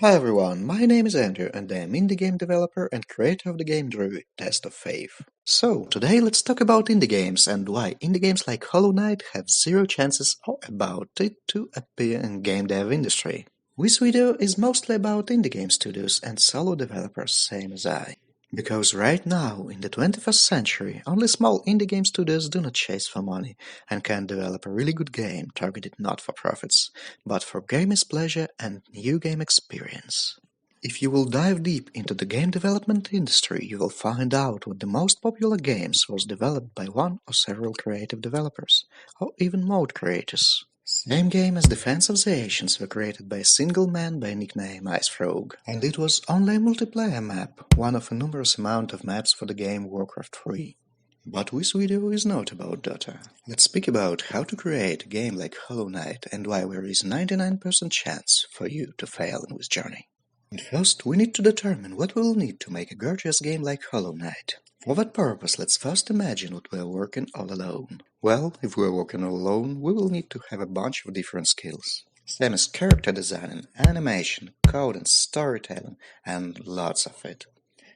Hi everyone, my name is Andrew and I am indie game developer and creator of the game Druid Test of Faith. So, today let's talk about indie games and why indie games like Hollowknight have zero chances or about it to appear in game dev industry. This video is mostly about indie game studios and solo developers same as I. Because right now, in the 21st century, only small indie game studios do not chase for money and can develop a really good game targeted not for profits, but for gamers' pleasure and new game experience. If you will dive deep into the game development industry, you will find out what the most popular games was developed by one or several creative developers, or even mode creators. Same game as Defense of the Ancients were created by a single man by nickname Ice Frog, and it was only a multiplayer map, one of a numerous amount of maps for the game Warcraft 3. But this video is not about Dota. Let's speak about how to create a game like Hollowknight and why there is 99% chance for you to fail in this journey. And first, we need to determine what we will need to make a gorgeous game like Hollowknight. For that purpose, let's first imagine that we are working all alone. Well, if we are working all alone, we will need to have a bunch of different skills. Same as character design, animation, coding, storytelling, and lots of it.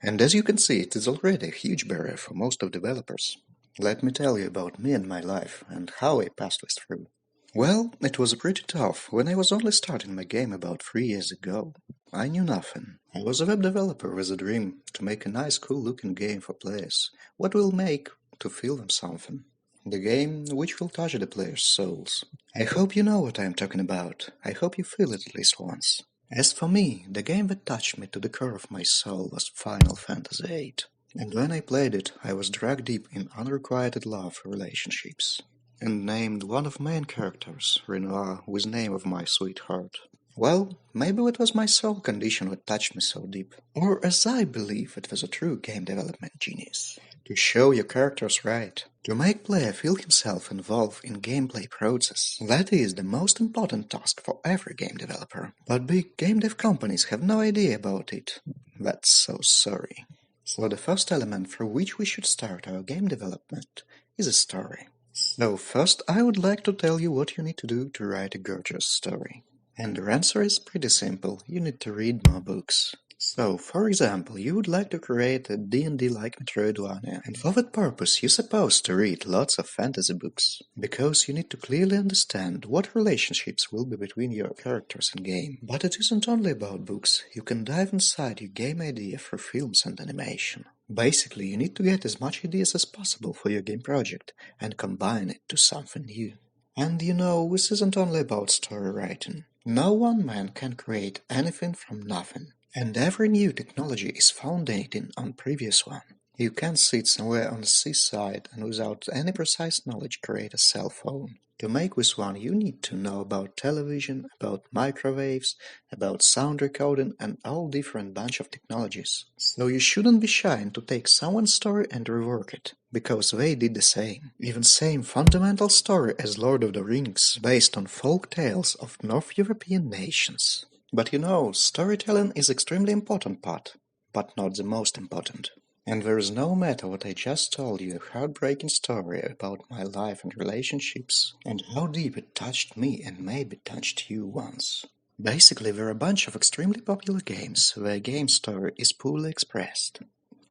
And as you can see, it is already a huge barrier for most of developers. Let me tell you about me and my life, and how I passed this through. Well, it was pretty tough when I was only starting my game about 3 years ago. I knew nothing. I was a web developer with a dream to make a nice cool looking game for players. What will make to feel them something. The game which will touch the players' souls. I hope you know what I am talking about. I hope you feel it at least once. As for me, the game that touched me to the core of my soul was Final Fantasy VIII. And when I played it, I was dragged deep in unrequited love relationships. And named one of main characters, Renoir, with name of my sweetheart. Well, maybe it was my soul condition that touched me so deep. Or as I believe it was a true game development genius. To show your characters right. To make player feel himself involved in gameplay process. That is the most important task for every game developer. But big game dev companies have no idea about it. That's so sorry. So the first element through which we should start our game development is a story. So first I would like to tell you what you need to do to write a gorgeous story. And the answer is pretty simple, you need to read more books. So, for example, you would like to create a D&D-like Metroidvania, and for that purpose you're supposed to read lots of fantasy books, because you need to clearly understand what relationships will be between your characters in game. But it isn't only about books, you can dive inside your game idea through films and animation. Basically, you need to get as much ideas as possible for your game project, and combine it to something new. And you know, this isn't only about story writing. No one man can create anything from nothing. And every new technology is foundating on previous one. You can't sit somewhere on the seaside and without any precise knowledge create a cell phone. To make this one you need to know about television, about microwaves, about sound recording and all different bunch of technologies. So you shouldn't be shy to take someone's story and rework it, because they did the same. Even same fundamental story as Lord of the Rings, based on folk tales of North European nations. But you know, storytelling is extremely important part, but not the most important. And there is no matter what I just told you, a heartbreaking story about my life and relationships, and how deep it touched me and maybe touched you once. Basically, there are a bunch of extremely popular games where game story is poorly expressed.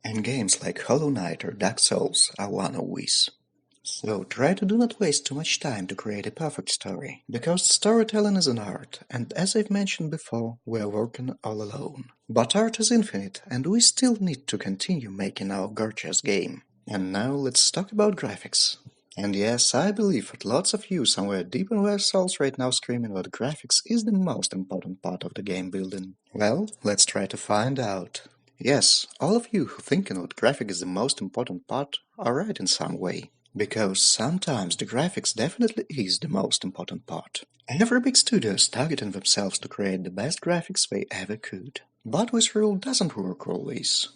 And games like Hollowknight or Dark Souls are one of these. So try to do not waste too much time to create a perfect story, because storytelling is an art, and as I've mentioned before, we are working all alone. But art is infinite, and we still need to continue making our gorgeous game. And now let's talk about graphics. And yes, I believe that lots of you somewhere deep in their souls right now screaming that graphics is the most important part of the game building. Well, let's try to find out. Yes, all of you who thinking that graphic is the most important part are right in some way. Because sometimes the graphics definitely is the most important part. Every big studio is targeting themselves to create the best graphics they ever could. But this rule doesn't work always.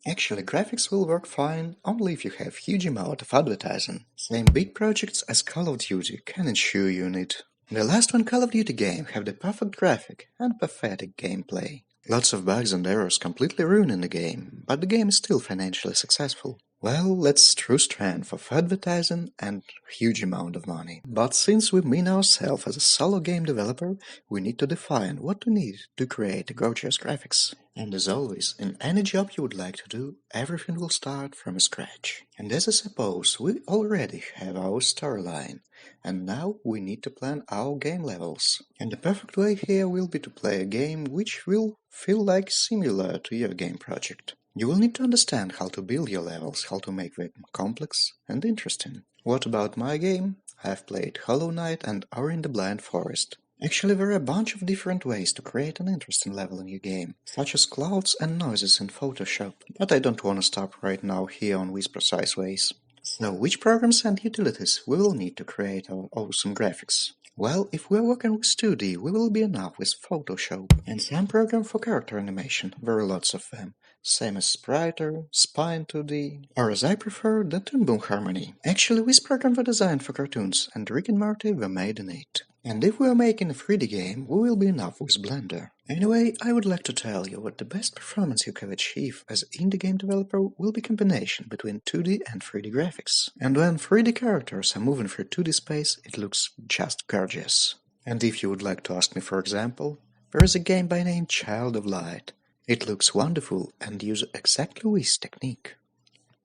Actually, graphics will work fine only if you have huge amount of advertising. Same big projects as Call of Duty can ensure you need. The last one Call of Duty game have the perfect graphic and pathetic gameplay. Lots of bugs and errors completely ruining the game, but the game is still financially successful. Well, that's true strength of advertising and huge amount of money. But since we mean ourselves as a solo game developer, we need to define what we need to create gorgeous graphics. And as always, in any job you would like to do, everything will start from scratch. And as I suppose, we already have our storyline, and now we need to plan our game levels. And the perfect way here will be to play a game which will feel like similar to your game project. You will need to understand how to build your levels, how to make them complex and interesting. What about my game? I've played Hollowknight and Ori in the Blind Forest. Actually, there are a bunch of different ways to create an interesting level in your game, such as clouds and noises in Photoshop, but I don't want to stop right now here on these precise ways. So, which programs and utilities we will need to create our awesome graphics? Well, if we're working with 2D, we will be enough with Photoshop, and some program for character animation, there are lots of them, same as Spriter, Spine 2D, or as I prefer, the Toon Boom Harmony. Actually, this program was designed for cartoons, and Rick and Morty were made in it. And if we are making a 3D game, we will be enough with Blender. Anyway, I would like to tell you what the best performance you can achieve as an indie game developer will be combination between 2D and 3D graphics. And when 3D characters are moving through 2D space, it looks just gorgeous. And if you would like to ask me for example, there is a game by name Child of Light. It looks wonderful and uses exactly this technique.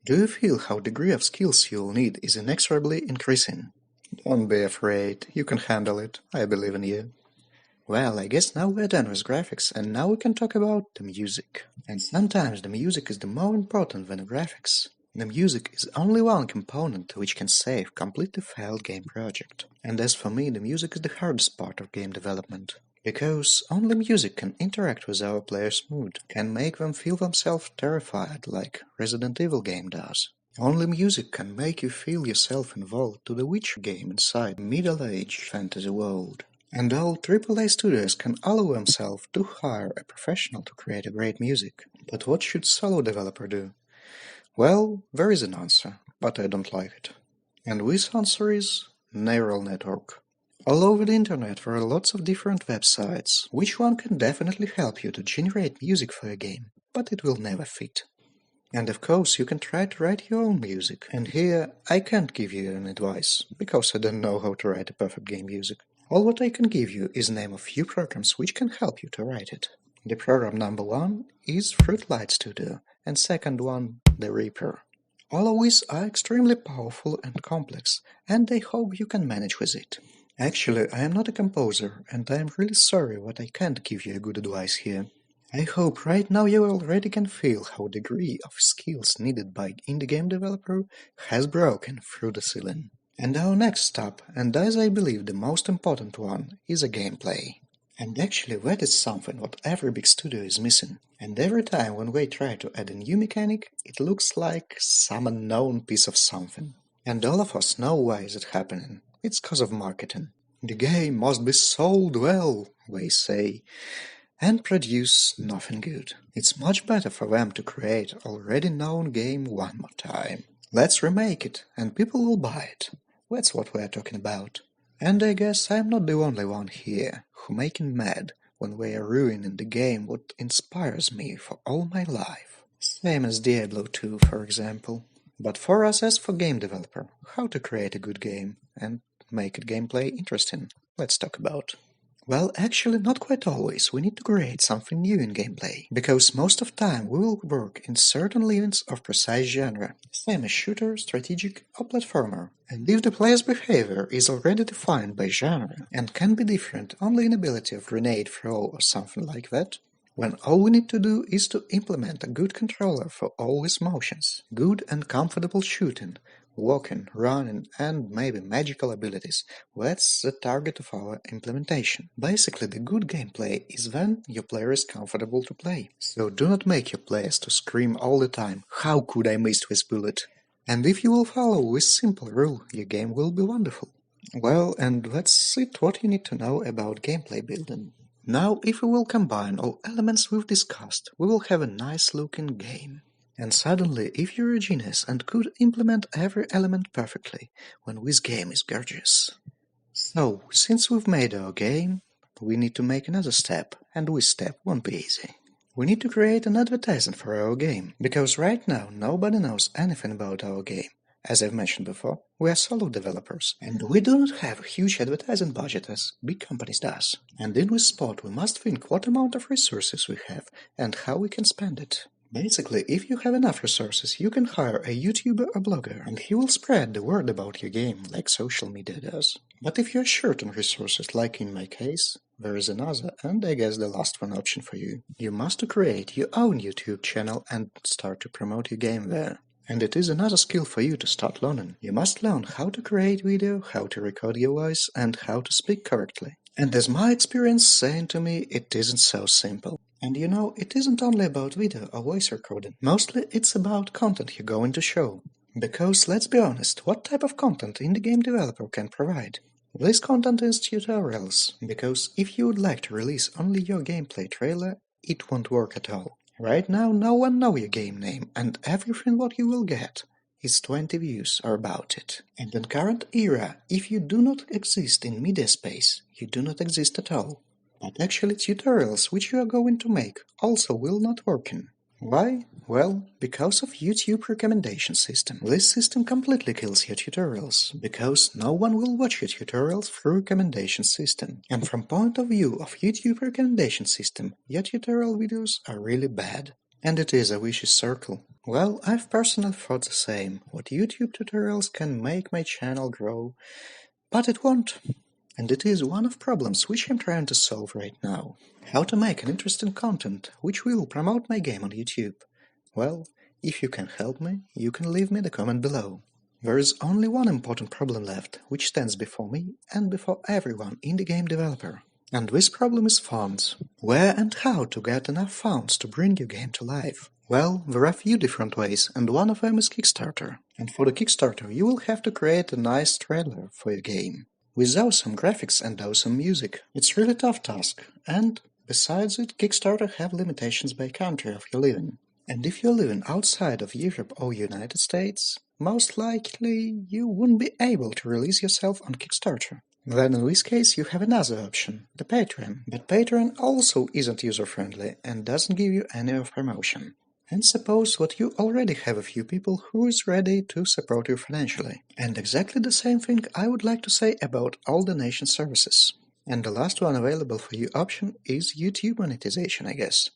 Do you feel how degree of skills you'll need is inexorably increasing? Don't be afraid, you can handle it, I believe in you. Well, I guess now we're done with graphics, and now we can talk about the music. And sometimes the music is the more important than the graphics. The music is only one component which can save completely failed game project. And as for me, the music is the hardest part of game development. Because only music can interact with our players' mood, can make them feel themselves terrified like Resident Evil game does. Only music can make you feel yourself involved to the Witcher game inside a middle-aged fantasy world. And all AAA studios can allow themselves to hire a professional to create a great music. But what should solo developer do? Well, there is an answer, but I don't like it. And this answer is neural network. All over the internet there are lots of different websites, which one can definitely help you to generate music for a game, but it will never fit. And of course, you can try to write your own music. And here, I can't give you any advice, because I don't know how to write a perfect game music. All what I can give you is name a few programs which can help you to write it. The program number 1 is Fruitlight Studio, and second one, The Reaper. All of these are extremely powerful and complex, and I hope you can manage with it. Actually, I am not a composer, and I am really sorry that I can't give you a good advice here. I hope right now you already can feel how degree of skills needed by indie game developer has broken through the ceiling. And our next step, and as I believe the most important one, is a gameplay. And actually that is something what every big studio is missing. And every time when we try to add a new mechanic, it looks like some unknown piece of something. And all of us know why is it happening. It's cause of marketing. The game must be sold well, they say, and produce nothing good. It's much better for them to create already known game one more time. Let's remake it, and people will buy it. That's what we're talking about. And I guess I'm not the only one here who making mad when we are ruining the game what inspires me for all my life. Same as Diablo 2, for example. But for us as for game developer, how to create a good game and make it gameplay interesting, let's talk about. Well, actually not quite always. We need to create something new in gameplay, because most of time we will work in certain limits of precise genre, same as shooter, strategic or platformer. And if the player's behavior is already defined by genre and can be different only in ability of grenade throw or something like that, when all we need to do is to implement a good controller for all his motions, good and comfortable shooting, walking, running, and maybe magical abilities. That's the target of our implementation. Basically, the good gameplay is when your player is comfortable to play. So do not make your players to scream all the time, "How could I miss this bullet?" And if you will follow this simple rule, your game will be wonderful. Well, and that's it what you need to know about gameplay building. Now, if we will combine all elements we've discussed, we will have a nice looking game. And suddenly, if you're a genius and could implement every element perfectly, when this game is gorgeous. So, since we've made our game, we need to make another step, and this step won't be easy. We need to create an advertisement for our game, because right now nobody knows anything about our game. As I've mentioned before, we are solo developers, and we do not have a huge advertising budget as big companies does. And in this spot we must think what amount of resources we have and how we can spend it. Basically, if you have enough resources, you can hire a YouTuber or blogger, and he will spread the word about your game like social media does. But if you're short on resources, like in my case, there is another, and I guess the last one option for you. You must create your own YouTube channel and start to promote your game there. And it is another skill for you to start learning. You must learn how to create video, how to record your voice, and how to speak correctly. And as my experience saying to me, it isn't so simple. And you know, it isn't only about video or voice recording. Mostly it's about content you're going to show. Because let's be honest, what type of content indie game developer can provide? This content is tutorials, because if you would like to release only your gameplay trailer, it won't work at all. Right now no one knows your game name, and everything what you will get is 20 views or about it. And in current era, if you do not exist in media space, you do not exist at all. But actually tutorials which you are going to make also will not working. Why? Well, because of YouTube recommendation system. This system completely kills your tutorials, because no one will watch your tutorials through recommendation system. And from point of view of YouTube recommendation system, your tutorial videos are really bad. And it is a vicious circle. Well, I've personally thought the same, what YouTube tutorials can make my channel grow, but it won't. And it is one of problems which I'm trying to solve right now. How to make an interesting content which will promote my game on YouTube. Well, if you can help me, you can leave me the comment below. There is only one important problem left, which stands before me and before everyone indie game developer. And this problem is funds. Where and how to get enough funds to bring your game to life? Well, there are a few different ways, and one of them is Kickstarter. And for the Kickstarter, you will have to create a nice trailer for your game. With awesome graphics and awesome music. It's really tough task, and besides it, Kickstarter have limitations by country of you living. And if you're living outside of Europe or United States, most likely you wouldn't be able to release yourself on Kickstarter. Then in this case you have another option, the Patreon. But Patreon also isn't user-friendly and doesn't give you any of promotion. And suppose that you already have a few people who is ready to support you financially. And exactly the same thing I would like to say about all donation services. And the last one available for you option is YouTube monetization, I guess.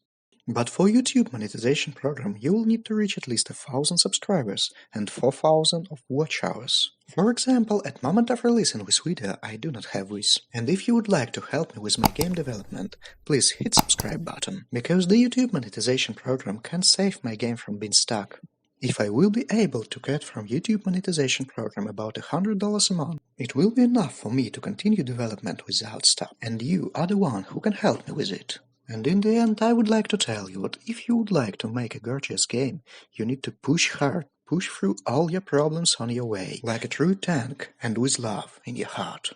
But for YouTube monetization program, you will need to reach at least 1,000 subscribers and 4,000 of watch hours. For example, at moment of releasing this video, I do not have this. And if you would like to help me with my game development, please hit subscribe button, because the YouTube monetization program can save my game from being stuck. If I will be able to get from YouTube monetization program about $100 a month, it will be enough for me to continue development without stop, and you are the one who can help me with it. And in the end, I would like to tell you that if you would like to make a gorgeous game, you need to push hard, push through all your problems on your way, like a true tank and with love in your heart.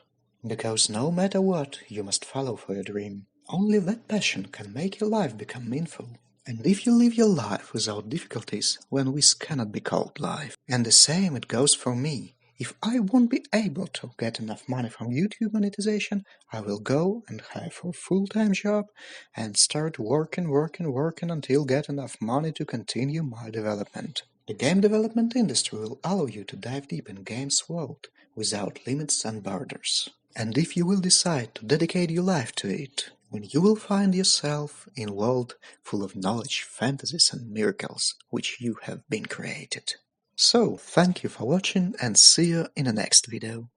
Because no matter what, you must follow for your dream. Only that passion can make your life become meaningful. And if you live your life without difficulties, then this cannot be called life. And the same it goes for me. If I won't be able to get enough money from YouTube monetization, I will go and hire for a full-time job and start working until get enough money to continue my development. The game development industry will allow you to dive deep in games world without limits and borders. And if you will decide to dedicate your life to it, when you will find yourself in a world full of knowledge, fantasies and miracles which you have been created. So, thank you for watching and see you in the next video.